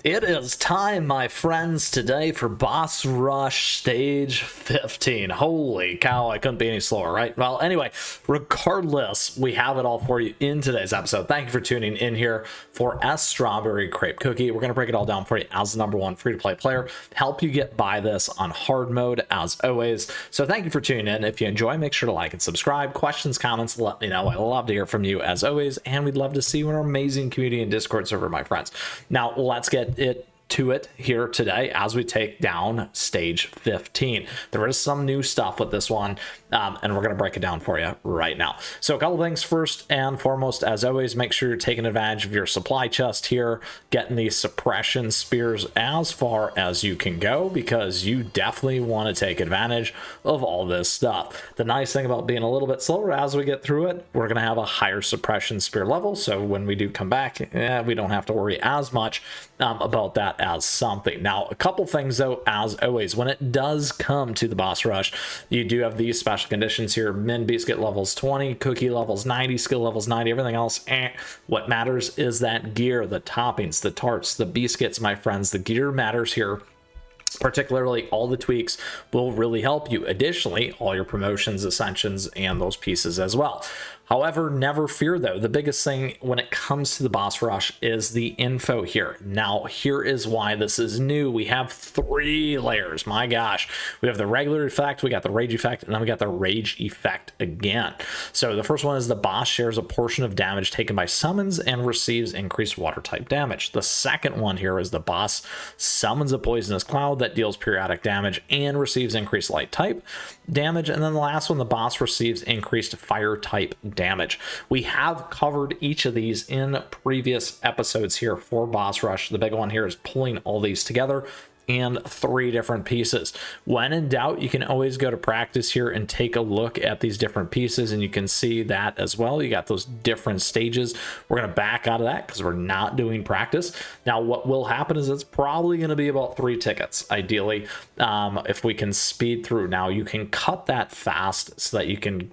It is time, my friends, today for Boss Rush Stage 15. Holy cow, I couldn't be any slower, right? Well, anyway, regardless, we have it all for you in today's episode. Thank you for tuning in here for S Strawberry Crepe Cookie. We're going to break it all down for you as the #1 free-to-play player, help you get by this on hard mode as always. So thank you for tuning in. If you enjoy, make sure to like and subscribe. Questions, comments, let me know. I love to hear from you as always, and we'd love to see you in our amazing community and Discord server, my friends. Now, let's get to it here today as we take down stage 15. There is some new stuff with this one, and we're going to break it down for you right now. So a couple things. First and foremost, as always, make sure you're taking advantage of your supply chest here, getting these suppression spears as far as you can go, because you definitely want to take advantage of all this stuff. The nice thing about being a little bit slower as we get through it, we're going to have a higher suppression spear level, so when we do come back, we don't have to worry as much about that as something. Now, a couple things though, as always, when it does come to the boss rush, you do have these special conditions here. Min biscuit levels 20, cookie levels 90, skill levels 90, everything else, what matters is that gear, the toppings, the tarts, the biscuits, my friends. The gear matters here. Particularly, all the tweaks will really help you. Additionally, all your promotions, ascensions, and those pieces as well. However, never fear though, the biggest thing when it comes to the boss rush is the info here. Now, here is why this is new. We have 3 layers. My gosh, we have the regular effect, we got the rage effect, and then we got the rage effect again. So the first one is the boss shares a portion of damage taken by summons and receives increased water type damage. The second one here is the boss summons a poisonous cloud that deals periodic damage and receives increased light type damage. And then the last one, the boss receives increased fire type damage. We have covered each of these in previous episodes here for boss rush. The big one here is pulling all these together in 3 different pieces. When in doubt, you can always go to practice here and take a look at these different pieces, and you can see that as well. You got those different stages. We're going to back out of that because we're not doing practice. Now, what will happen is it's probably going to be about 3 tickets, ideally, if we can speed through. Now, you can cut that fast so that you can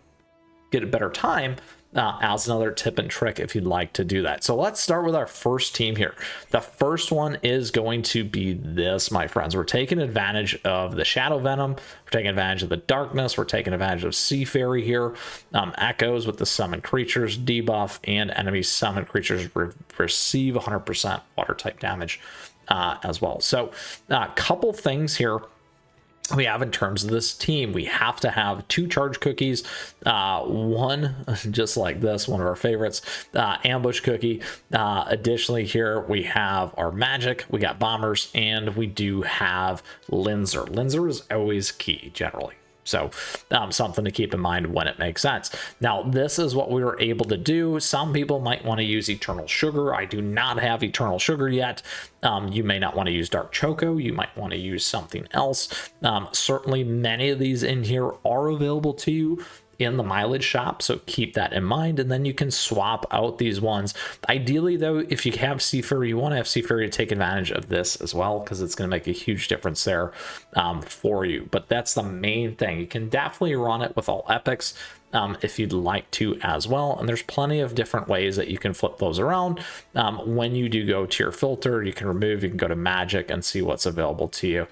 get a better time as another tip and trick if you'd like to do that. So let's start with our first team here. The first one is going to be this, my friends. We're taking advantage of the Shadow Venom. We're taking advantage of the Darkness. We're taking advantage of Seaf Fairy here. Echoes with the Summon Creatures debuff, and enemy Summon Creatures receive 100% water type damage as well. So a couple things here we have in terms of this team. We have to have 2 charge cookies, one just like this, one of our favorites, ambush cookie. Additionally, here we have our magic, we got bombers, and we do have Lindsor. Lindsor is always key generally. So something to keep in mind when it makes sense. Now, this is what we were able to do. Some people might want to use Eternal Sugar. I do not have Eternal Sugar yet. You may not want to use Dark Choco. You might want to use something else. Certainly, many of these in here are available to you in the mileage shop, so keep that in mind, and then you can swap out these ones. Ideally though, if you have Seaf Fairy, you want to have Seaf Fairy to take advantage of this as well, because it's going to make a huge difference there for you. But that's the main thing. You can definitely run it with all epics if you'd like to as well, and there's plenty of different ways that you can flip those around. When you do go to your filter, you can remove, you can go to magic and see what's available to you,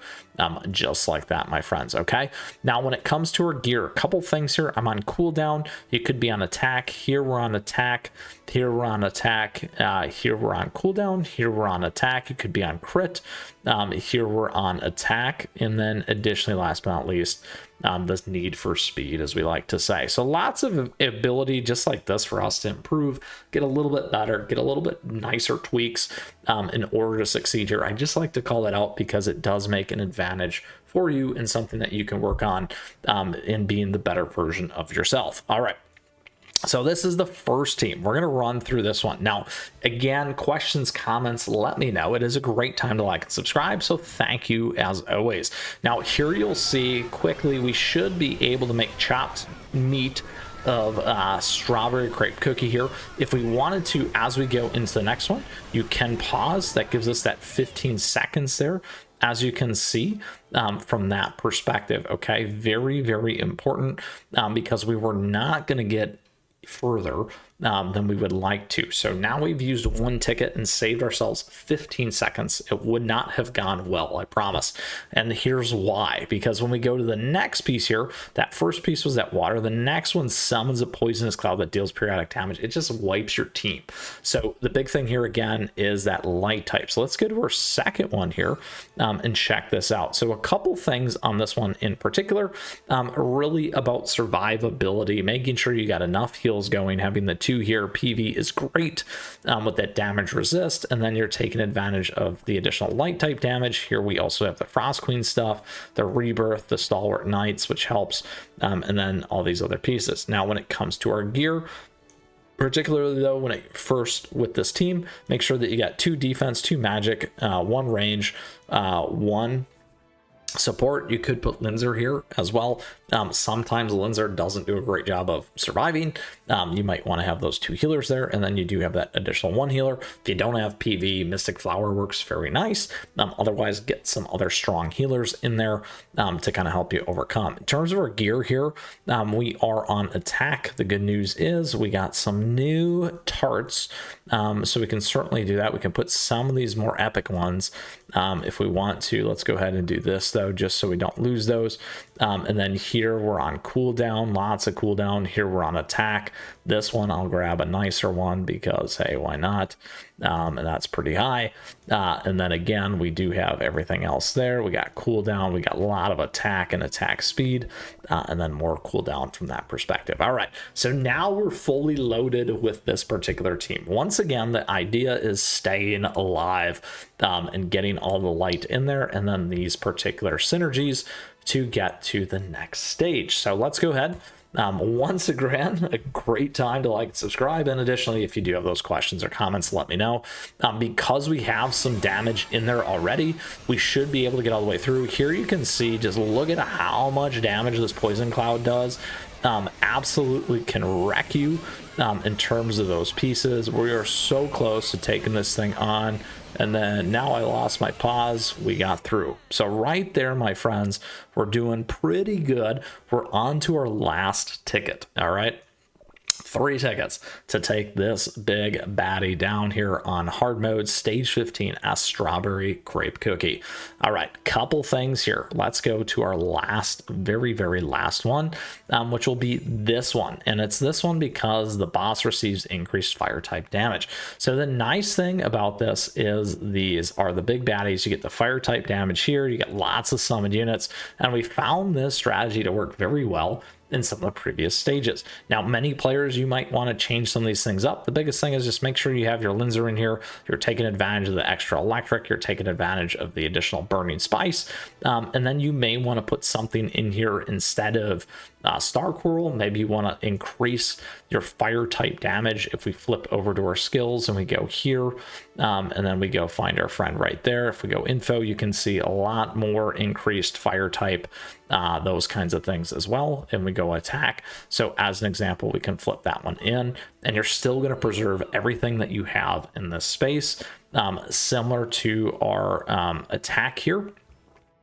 just like that, my friends. Okay, now when it comes to our gear, a couple things here. I'm on cooldown. You could be on attack. Here we're on attack. Here we're on attack. Here we're on cooldown. Here we're on attack. You could be on crit. Here we're on attack, and then additionally, last but not least, this need for speed, as we like to say. So lots of ability just like this for us to improve, get a little bit better, get a little bit nicer tweaks in order to succeed here. I just like to call that out because it does make an advantage for you and something that you can work on in being the better version of yourself. All right. So this is the first team. We're going to run through this one. Now, again, questions, comments, let me know. It is a great time to like and subscribe, so thank you as always. Now, here you'll see quickly, we should be able to make chopped meat of Strawberry Crepe Cookie here. If we wanted to, as we go into the next one, you can pause. That gives us that 15 seconds there, as you can see from that perspective. Okay, very, very important because we were not going to get further than we would like to. So now we've used one ticket and saved ourselves 15 seconds. It would not have gone well, I promise. And here's why. Because when we go to the next piece here, that first piece was that water. The next one summons a poisonous cloud that deals periodic damage. It just wipes your team. So the big thing here again is that light type. So let's go to our second one here and check this out. So a couple things on this one in particular, really about survivability, making sure you got enough heals going. Having the 2 here, PV is great with that damage resist, and then you're taking advantage of the additional light type damage. Here we also have the Frost Queen stuff, the Rebirth, the Stalwart Knights, which helps, and then all these other pieces. Now when it comes to our gear, particularly though, when it first with this team, make sure that you got 2 defense, 2 magic, 1 range, 1 support. You could put Lindsor here as well. Sometimes Lindsor doesn't do a great job of surviving. You might want to have those 2 healers there, and then you do have that additional 1 healer. If you don't have PV, Mystic Flower works very nice. Otherwise, get some other strong healers in there to kind of help you overcome. In terms of our gear here, we are on attack. The good news is we got some new tarts, so we can certainly do that. We can put some of these more epic ones if we want to. Let's go ahead and do this though, just so we don't lose those. And then here we're on cooldown, lots of cooldown. Here we're on attack. This one I'll grab a nicer one because hey, why not? And that's pretty high. And then again, we do have everything else there. We got cooldown, we got a lot of attack and attack speed, and then more cooldown from that perspective. All right, so now we're fully loaded with this particular team. Once again, the idea is staying alive and getting all the light in there, and then these particular synergies to get to the next stage. So let's go ahead. Once again, a great time to like and subscribe, and additionally, if you do have those questions or comments, let me know. Because we have some damage in there already, we should be able to get all the way through. Here you can see, just look at how much damage this poison cloud does. Absolutely can wreck you in terms of those pieces. We are so close to taking this thing on, and then now I lost my pause. We got through. So right there, my friends, we're doing pretty good. We're on to our last ticket. All right, 3 tickets to take this big baddie down here on hard mode, stage 15, S Strawberry Crepe Cookie. All right, couple things here. Let's go to our last, very last one, which will be this one. And it's this one because the boss receives increased fire type damage. So the nice thing about this is these are the big baddies. You get the fire type damage here. You get lots of summoned units. And we found this strategy to work very well in some of the previous stages. Now, many players, you might want to change some of these things up. The biggest thing is just make sure you have your Lindsor in here. You're taking advantage of the extra electric. You're taking advantage of the additional burning spice. And then you may want to put something in here instead of Star Coral. Maybe you want to increase your fire type damage. If we flip over to our skills and we go here, and then we go find our friend right there. If we go info, you can see a lot more increased fire type, those kinds of things as well. And we go attack. So as an example, we can flip that one in, and you're still going to preserve everything that you have in this space, similar to our attack here.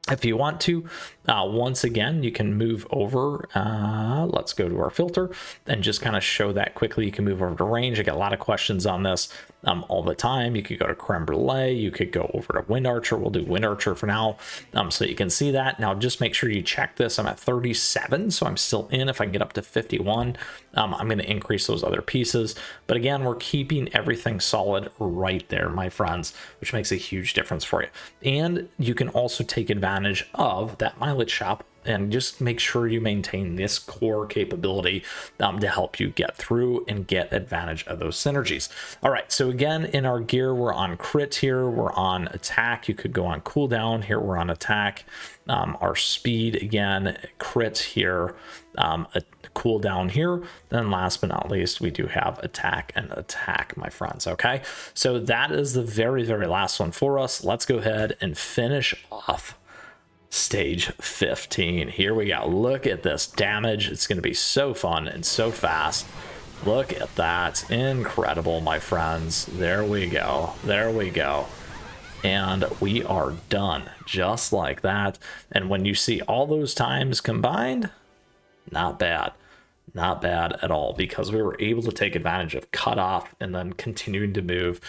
If you want to, once again, you can move over. Let's go to our filter and just kind of show that quickly. You can move over to range. I get a lot of questions on this all the time. You could go to Creme Brulee. You could go over to Wind Archer. We'll do Wind Archer for now, so you can see that. Now, just make sure you check this. I'm at 37, so I'm still in. If I can get up to 51, I'm going to increase those other pieces. But again, we're keeping everything solid right there, my friends, which makes a huge difference for you. And you can also take advantage of that mileage shop and just make sure you maintain this core capability to help you get through and get advantage of those synergies. All right, so again, in our gear, we're on crit here, we're on attack. You could go on cooldown. Here we're on attack. Our speed, again, crit here, a cooldown here. Then last but not least, we do have attack and attack, my friends. Okay, so that is the very last one for us. Let's go ahead and finish off stage 15. Here we go. Look at this damage. It's going to be so fun and so fast. Look at that. Incredible, my friends. There we go. There we go. And we are done just like that. And when you see all those times combined, not bad. not bad at all, because we were able to take advantage of cutoff and then continuing to move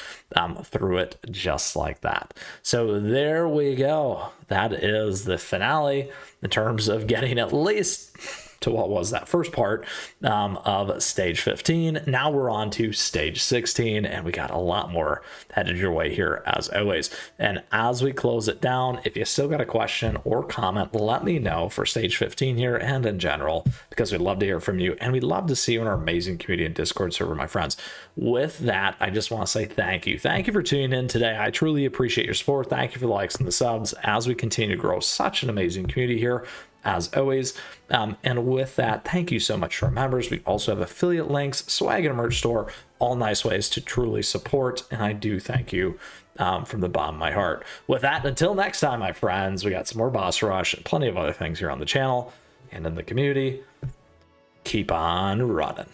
through it just like that. So there we go. That is the finale in terms of getting at least to what was that first part of stage 15. Now we're on to stage 16, and we got a lot more headed your way here as always. And as we close it down, if you still got a question or comment, let me know for stage 15 here and in general, because we'd love to hear from you, and we'd love to see you in our amazing community and Discord server, my friends. With that, I just want to say thank you. Thank you for tuning in today. I truly appreciate your support. Thank you for the likes and the subs as we continue to grow such an amazing community here, as always. And with that, thank you so much to our members. We also have affiliate links, swag, and a merch store, all nice ways to truly support. And I do thank you from the bottom of my heart. With that, until next time, my friends, we got some more Boss Rush and plenty of other things here on the channel and in the community. Keep on running.